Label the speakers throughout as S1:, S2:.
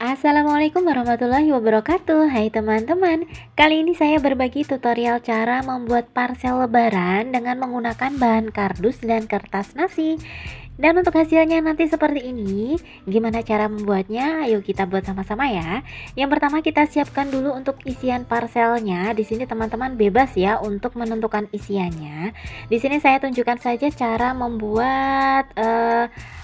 S1: Assalamualaikum warahmatullahi wabarakatuh. Hai teman-teman, kali ini saya berbagi tutorial cara membuat parsel lebaran dengan menggunakan bahan kardus dan kertas nasi. Dan untuk hasilnya nanti seperti ini. Gimana cara membuatnya? Ayo kita buat sama-sama ya. Yang pertama kita siapkan dulu untuk isian parselnya. Di sini teman-teman bebas ya untuk menentukan isiannya. Di sini saya tunjukkan saja cara membuat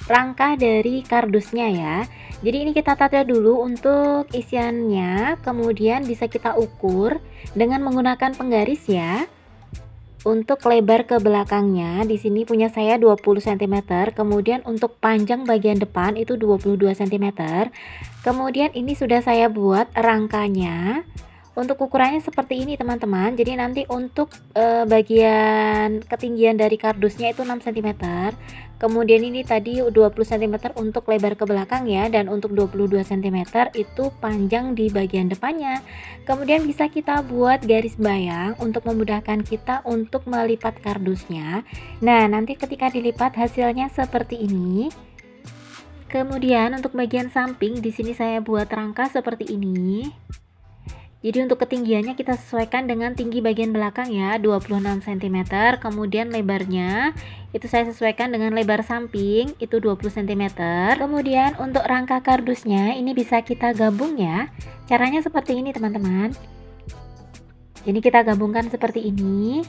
S1: rangka dari kardusnya ya. Jadi ini kita tata dulu untuk isiannya, kemudian bisa kita ukur dengan menggunakan penggaris ya. Untuk lebar ke belakangnya di sini punya saya 20 cm, kemudian untuk panjang bagian depan itu 22 cm. Kemudian ini sudah saya buat rangkanya. Untuk ukurannya seperti ini teman-teman. Jadi nanti untuk bagian ketinggian dari kardusnya itu 6 cm. Kemudian ini tadi 20 cm untuk lebar ke belakang ya, dan untuk 22 cm itu panjang di bagian depannya. Kemudian bisa kita buat garis bayang untuk memudahkan kita untuk melipat kardusnya. Nah, nanti ketika dilipat hasilnya seperti ini. Kemudian untuk bagian samping di sini saya buat rangka seperti ini. Jadi untuk ketinggiannya kita sesuaikan dengan tinggi bagian belakang ya, 26 cm. Kemudian lebarnya itu saya sesuaikan dengan lebar samping itu 20 cm. Kemudian untuk rangka kardusnya ini bisa kita gabung ya. Caranya seperti ini teman-teman. Jadi kita gabungkan seperti ini.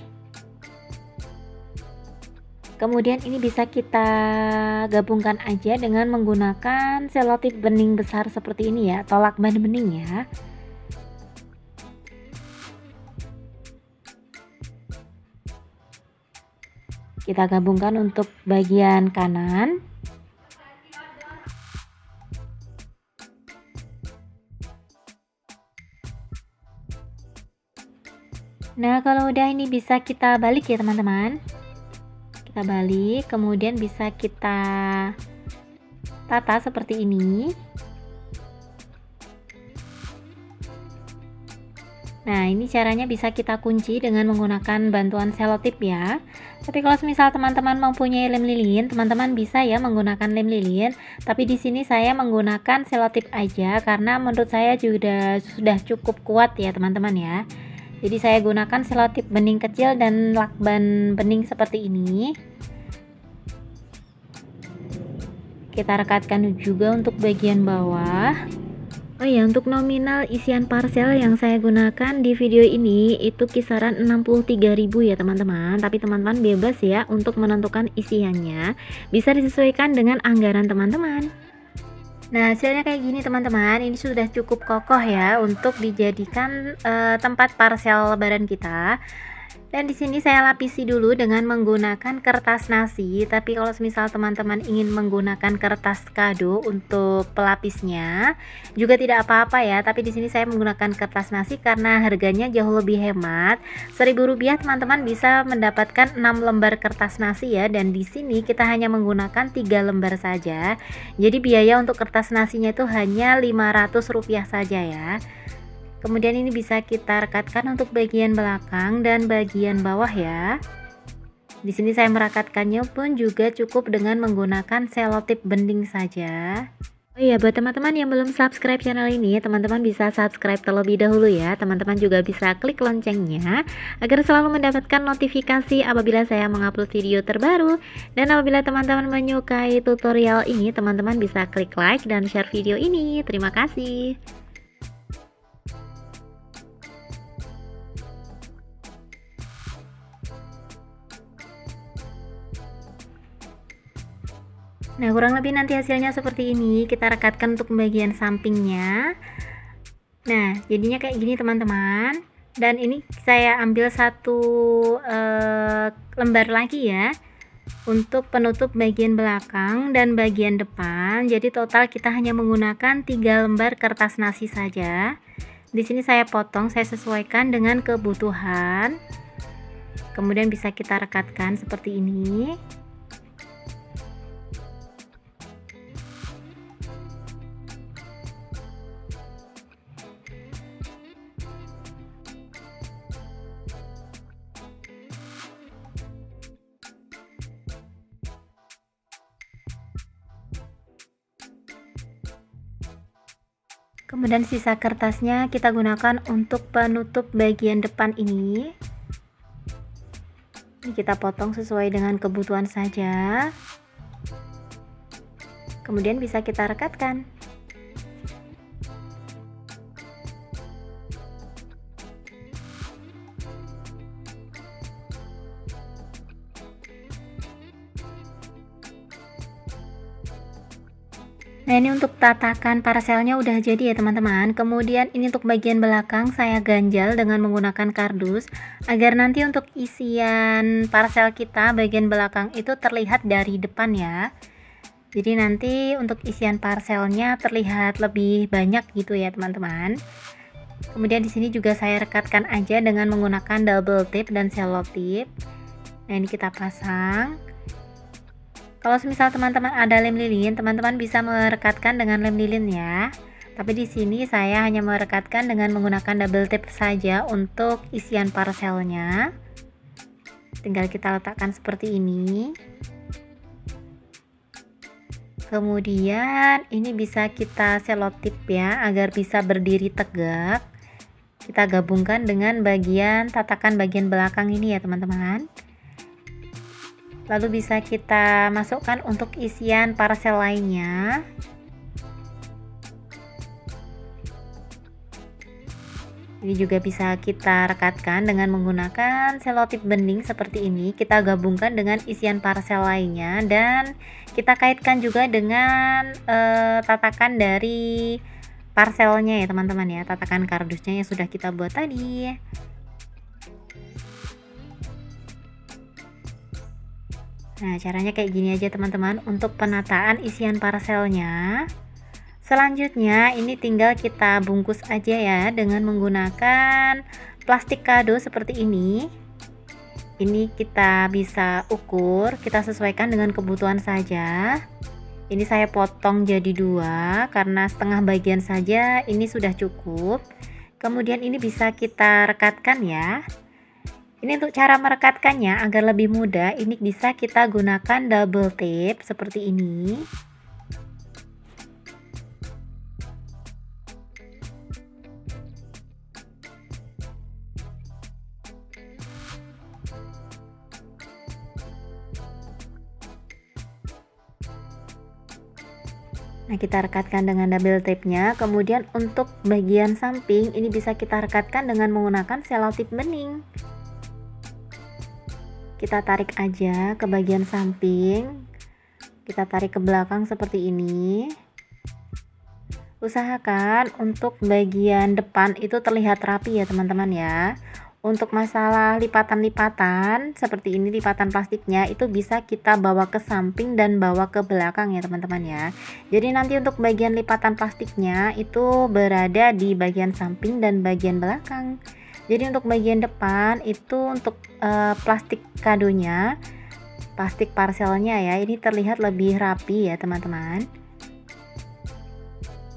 S1: Kemudian ini bisa kita gabungkan aja dengan menggunakan selotip bening besar seperti ini ya, atau lakban bening ya. Kita gabungkan untuk bagian kanan. Nah, kalau udah ini bisa kita balik ya teman-teman. Kita balik, kemudian bisa kita tata seperti ini. Nah, ini caranya bisa kita kunci dengan menggunakan bantuan selotip ya. Tapi kalau misal teman-teman mempunyai lem lilin, teman-teman bisa ya menggunakan lem lilin. Tapi di sini saya menggunakan selotip aja karena menurut saya juga sudah cukup kuat ya teman-teman ya. Jadi saya gunakan selotip bening kecil dan lakban bening seperti ini. Kita rekatkan juga untuk bagian bawah. Oh ya, untuk nominal isian parsel yang saya gunakan di video ini itu kisaran 63.000 ya teman-teman. Tapi teman-teman bebas ya untuk menentukan isiannya. Bisa disesuaikan dengan anggaran teman-teman. Nah, hasilnya kayak gini teman-teman. Ini sudah cukup kokoh ya untuk dijadikan tempat parsel lebaran kita. Dan di sini saya lapisi dulu dengan menggunakan kertas nasi. Tapi kalau misal teman-teman ingin menggunakan kertas kado untuk pelapisnya, juga tidak apa-apa ya. Tapi di sini saya menggunakan kertas nasi karena harganya jauh lebih hemat. Rp1.000 teman-teman bisa mendapatkan 6 lembar kertas nasi ya. Dan di sini kita hanya menggunakan 3 lembar saja. Jadi biaya untuk kertas nasinya itu hanya Rp500 saja ya. Kemudian ini bisa kita rekatkan untuk bagian belakang dan bagian bawah ya. Di sini saya merekatkannya pun juga cukup dengan menggunakan selotip bening saja. Oh iya, buat teman-teman yang belum subscribe channel ini, teman-teman bisa subscribe terlebih dahulu ya. Teman-teman juga bisa klik loncengnya agar selalu mendapatkan notifikasi apabila saya mengupload video terbaru. Dan apabila teman-teman menyukai tutorial ini, teman-teman bisa klik like dan share video ini. Terima kasih. Nah, kurang lebih nanti hasilnya seperti ini. Kita rekatkan untuk bagian sampingnya. Nah, jadinya kayak gini teman-teman. Dan ini saya ambil satu lembar lagi ya untuk penutup bagian belakang dan bagian depan. Jadi total kita hanya menggunakan 3 lembar kertas nasi saja. Di sini saya potong, saya sesuaikan dengan kebutuhan. Kemudian bisa kita rekatkan seperti ini. Kemudian sisa kertasnya kita gunakan untuk penutup bagian depan ini. Ini kita potong sesuai dengan kebutuhan saja. Kemudian bisa kita rekatkan. Nah, ini untuk tatakan parselnya udah jadi ya teman-teman. Kemudian ini untuk bagian belakang saya ganjal dengan menggunakan kardus agar nanti untuk isian parcel kita bagian belakang itu terlihat dari depan ya. Jadi nanti untuk isian parselnya terlihat lebih banyak gitu ya teman-teman. Kemudian di sini juga saya rekatkan aja dengan menggunakan double tape dan selotip. Nah, ini kita pasang. Kalau misal teman-teman ada lem lilin, teman-teman bisa merekatkan dengan lem lilin ya. Tapi di sini saya hanya merekatkan dengan menggunakan double tape saja untuk isian parselnya. Tinggal kita letakkan seperti ini. Kemudian ini bisa kita selotip ya agar bisa berdiri tegak. Kita gabungkan dengan bagian tatakan bagian belakang ini ya teman-teman. Lalu bisa kita masukkan untuk isian parcel lainnya. Ini juga bisa kita rekatkan dengan menggunakan selotip bening seperti ini. Kita gabungkan dengan isian parcel lainnya dan kita kaitkan juga dengan tatakan dari parselnya ya teman-teman ya, tatakan kardusnya yang sudah kita buat tadi. Nah, caranya kayak gini aja teman-teman untuk penataan isian parselnya. Selanjutnya ini tinggal kita bungkus aja ya dengan menggunakan plastik kado seperti ini. Ini kita bisa ukur, kita sesuaikan dengan kebutuhan saja. Ini saya potong jadi dua karena setengah bagian saja ini sudah cukup. Kemudian ini bisa kita rekatkan ya. Ini untuk cara merekatkannya agar lebih mudah, ini bisa kita gunakan double tape seperti ini. Nah, kita rekatkan dengan double tape-nya. Kemudian untuk bagian samping ini bisa kita rekatkan dengan menggunakan selotip bening. Kita tarik aja ke bagian samping, kita tarik ke belakang seperti ini. Usahakan untuk bagian depan itu terlihat rapi ya teman-teman ya. Untuk masalah lipatan-lipatan seperti ini, lipatan plastiknya itu bisa kita bawa ke samping dan bawa ke belakang ya teman-teman ya. Jadi nanti untuk bagian lipatan plastiknya itu berada di bagian samping dan bagian belakang. Jadi untuk bagian depan itu untuk plastik kadonya, plastik parselnya ya, ini terlihat lebih rapi ya teman-teman.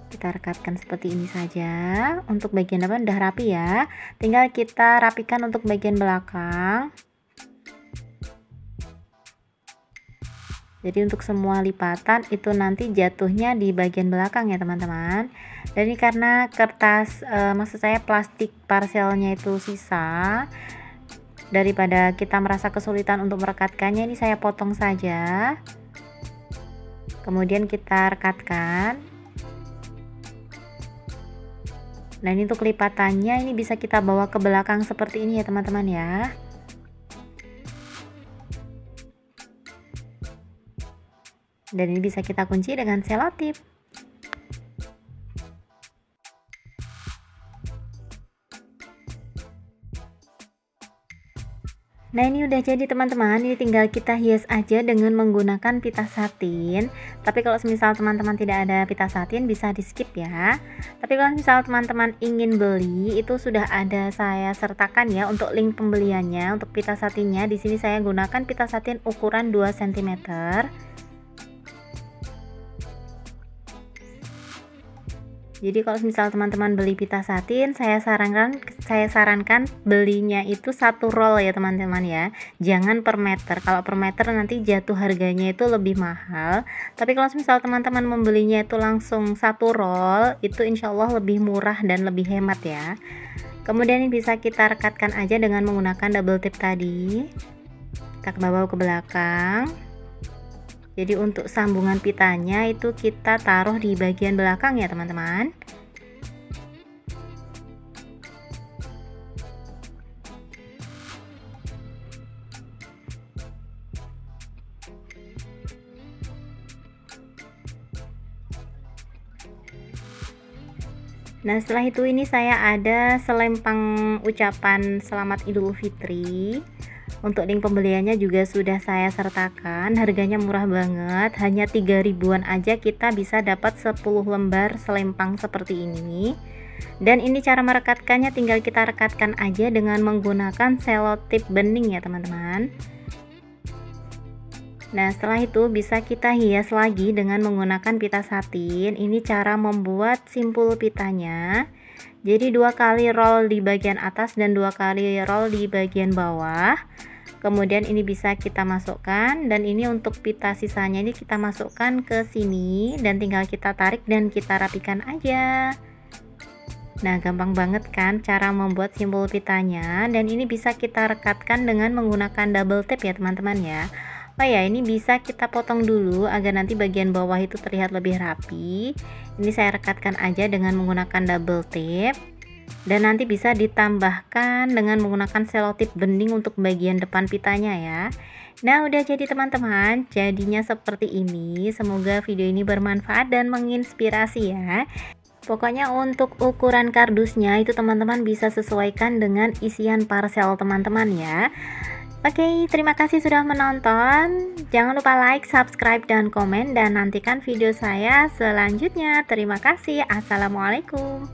S1: Kita rekatkan seperti ini saja. Untuk bagian depan udah rapi ya, tinggal kita rapikan untuk bagian belakang. Jadi untuk semua lipatan itu nanti jatuhnya di bagian belakang ya teman-teman. Dan ini karena kertas, maksud saya plastik parselnya itu sisa, daripada kita merasa kesulitan untuk merekatkannya, ini saya potong saja. Kemudian kita rekatkan. Nah, ini untuk lipatannya ini bisa kita bawa ke belakang seperti ini ya teman-teman ya. Dan ini bisa kita kunci dengan selotip. Nah, ini udah jadi teman-teman, ini tinggal kita hias aja dengan menggunakan pita satin. Tapi kalau misal teman-teman tidak ada pita satin bisa di skip ya. Tapi kalau misal teman-teman ingin beli itu sudah ada saya sertakan ya untuk link pembeliannya. Untuk pita satinnya di sini saya gunakan pita satin ukuran 2 cm. Jadi kalau misal teman-teman beli pita satin, saya sarankan belinya itu satu roll ya teman-teman ya. Jangan per meter. Kalau per meter nanti jatuh harganya itu lebih mahal. Tapi kalau misal teman-teman membelinya itu langsung satu roll, itu insya Allah lebih murah dan lebih hemat ya. Kemudian ini bisa kita rekatkan aja dengan menggunakan double tip tadi. Kita bawa ke belakang. Jadi untuk sambungan pitanya itu kita taruh di bagian belakang ya teman-teman. Nah setelah itu ini saya ada selempang ucapan selamat Idul Fitri. Untuk link pembeliannya juga sudah saya sertakan. Harganya murah banget, hanya 3 ribuan aja kita bisa dapat 10 lembar selempang seperti ini. Dan ini cara merekatkannya tinggal kita rekatkan aja dengan menggunakan selotip bening ya teman-teman. Nah setelah itu bisa kita hias lagi dengan menggunakan pita satin. Ini cara membuat simpul pitanya. Jadi 2 kali roll di bagian atas dan 2 kali roll di bagian bawah. Kemudian ini bisa kita masukkan, dan ini untuk pita sisanya ini kita masukkan ke sini dan tinggal kita tarik dan kita rapikan aja. Nah gampang banget kan cara membuat simpul pitanya, dan ini bisa kita rekatkan dengan menggunakan double tape ya teman-teman ya. Oh ya, ini bisa kita potong dulu agar nanti bagian bawah itu terlihat lebih rapi. Ini saya rekatkan aja dengan menggunakan double tape. Dan nanti bisa ditambahkan dengan menggunakan selotip bening untuk bagian depan pitanya ya. Nah udah jadi teman-teman, jadinya seperti ini. Semoga video ini bermanfaat dan menginspirasi ya. Pokoknya untuk ukuran kardusnya itu teman-teman bisa sesuaikan dengan isian parcel teman-teman ya. Oke, terima kasih sudah menonton. Jangan lupa like, subscribe, dan komen, dan nantikan video saya selanjutnya. Terima kasih. Assalamualaikum.